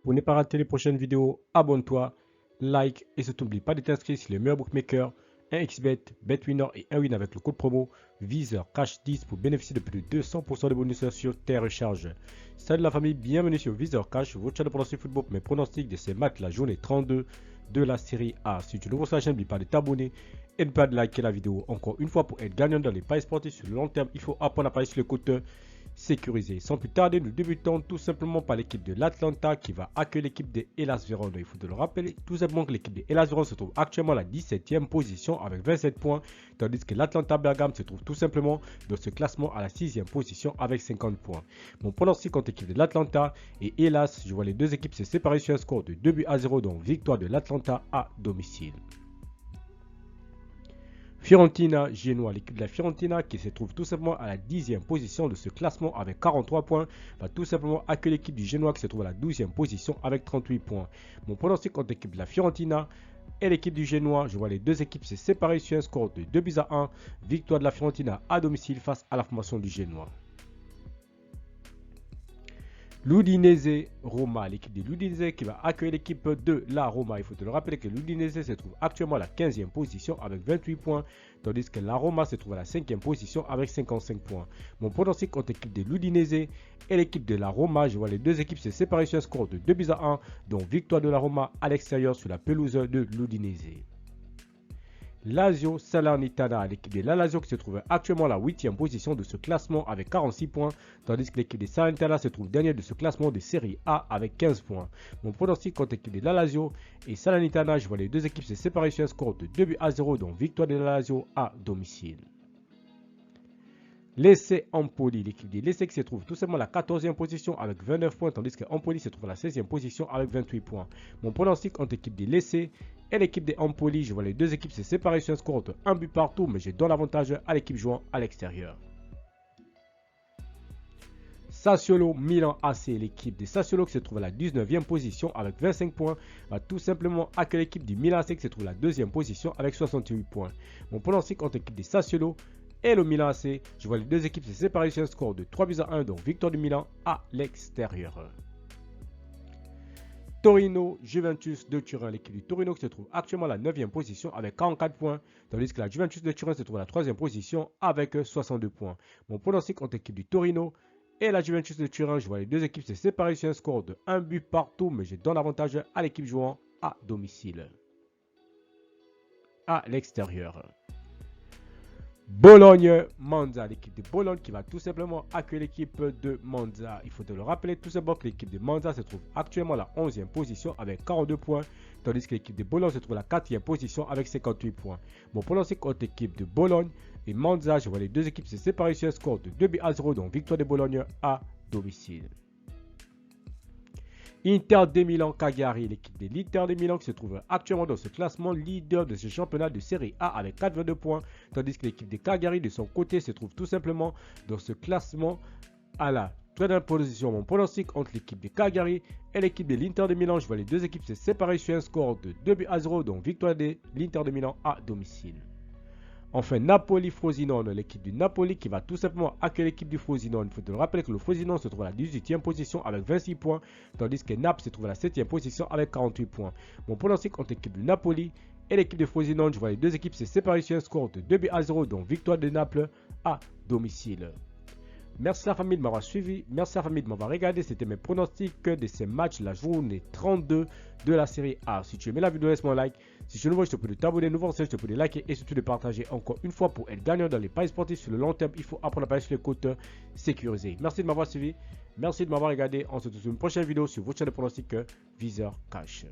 Pour ne pas rater les prochaines vidéos, abonne-toi, like et surtout n'oublie pas de t'inscrire sur les meilleurs bookmakers, 1xBet, BetWinner et 1win avec le code promo VisorCash10 pour bénéficier de plus de 200% de bonus sur tes recharges. Salut la famille, bienvenue sur VisorCash, votre chaîne de pronostic football pour mes pronostics de ces matchs la journée 32 de la série A. Si tu es nouveau sur la chaîne, n'oublie pas de t'abonner et ne pas de liker la vidéo. Encore une fois, pour être gagnant dans les paris sportifs sur le long terme, il faut apprendre à parier sur le côté sécurisé. Sans plus tarder, nous débutons tout simplement par l'équipe de l'Atlanta qui va accueillir l'équipe de Hellas Verona. Il faut te le rappeler tout simplement que l'équipe de Hellas Verona se trouve actuellement à la 17e position avec 27 points, tandis que l'Atlanta Bergame se trouve tout simplement dans ce classement à la 6e position avec 50 points. Mon pronostic contre l'équipe de l'Atlanta et Hellas, je vois les deux équipes se séparer sur un score de 2-0, donc victoire de l'Atlanta à domicile. Fiorentina, Genoa, l'équipe de la Fiorentina qui se trouve tout simplement à la 10e position de ce classement avec 43 points, va tout simplement accueillir l'équipe du Genoa qui se trouve à la 12e position avec 38 points. Mon pronostic contre l'équipe de la Fiorentina et l'équipe du Genoa, je vois les deux équipes se séparer sur un score de 2-1, victoire de la Fiorentina à domicile face à la formation du Genoa. L'Udinese Roma, l'équipe de l'Udinese qui va accueillir l'équipe de la Roma. Il faut te le rappeler que l'Udinese se trouve actuellement à la 15e position avec 28 points, tandis que la Roma se trouve à la 5e position avec 55 points. Mon pronostic contre l'équipe de l'Udinese et l'équipe de la Roma, je vois les deux équipes se séparer sur un score de 2-1, donc victoire de la Roma à l'extérieur sur la pelouse de l'Udinese. Lazio Salernitana, l'équipe de la Lazio qui se trouve actuellement à la 8e position de ce classement avec 46 points, tandis que l'équipe de Salernitana se trouve dernière de ce classement de série A avec 15 points. Mon pronostic contre l'équipe de la Lazio et Salernitana, je vois les deux équipes se séparer sur un score de 2-0, donc victoire de la Lazio à domicile. Lecce Empoli, l'équipe de Lecce qui se trouve tout simplement à la 14e position avec 29 points, tandis que Empoli se trouve à la 16e position avec 28 points. Mon pronostic entre l'équipe de Lecce et l'équipe de Empoli, je vois les deux équipes se séparer sur un score de 1 but partout, mais je donne l'avantage à l'équipe jouant à l'extérieur. Sassuolo Milan AC, l'équipe de Sassuolo qui se trouve à la 19e position avec 25 points, va tout simplement accueillir l'équipe du Milan AC qui se trouve à la 2e position avec 68 points. Mon pronostic entre l'équipe de Sassuolo et le Milan AC, je vois les deux équipes se séparer sur un score de 3-1, donc victoire du Milan à l'extérieur. Torino Juventus de Turin, l'équipe du Torino qui se trouve actuellement à la 9e position avec 44 points, tandis que la Juventus de Turin se trouve à la 3e position avec 62 points. Mon pronostic entre l'équipe du Torino et la Juventus de Turin, je vois les deux équipes se séparer sur un score de 1 but partout, mais je donne l'avantage à l'équipe jouant à domicile. À l'extérieur. Bologne-Monza, l'équipe de Bologne qui va tout simplement accueillir l'équipe de Monza. Il faut te le rappeler tout simplement que l'équipe de Monza se trouve actuellement à la 11e position avec 42 points, tandis que l'équipe de Bologne se trouve à la 4e position avec 58 points. Mon pronostic contre l'équipe de Bologne et Monza, je vois les deux équipes se séparer sur un score de 2-0, donc victoire de Bologne à domicile. Inter de Milan Cagliari, l'équipe de l'Inter de Milan qui se trouve actuellement dans ce classement leader de ce championnat de série A avec 4,22 points, tandis que l'équipe de Cagliari de son côté se trouve tout simplement dans ce classement à la 3e position. Mon pronostic entre l'équipe de Cagliari et l'équipe de l'Inter de Milan, je vois les deux équipes se séparer sur un score de 2-0, donc victoire de l'Inter de Milan à domicile. Enfin, Napoli-Frosinone, l'équipe du Napoli qui va tout simplement accueillir l'équipe du Frosinone. Il faut te le rappeler que le Frosinone se trouve à la 18e position avec 26 points, tandis que Naples se trouve à la 7e position avec 48 points. Mon pronostic entre l'équipe du Napoli et l'équipe de Frosinone, je vois les deux équipes se séparer sur un score de 2-0, donc victoire de Naples à domicile. Merci la famille de m'avoir suivi, merci la famille de m'avoir regardé, c'était mes pronostics de ces matchs la journée 32 de la série A. Si tu aimais la vidéo, laisse-moi un like. Si tu es nouveau, je te prie de t'abonner, nouveau je te prie de liker et surtout de partager encore une fois pour être gagnant dans les paris sportifs sur le long terme. Il faut apprendre à parier sur les côtes sécurisées. Merci de m'avoir suivi, merci de m'avoir regardé. On se retrouve sur une prochaine vidéo sur votre chaîne de pronostics VisorCash.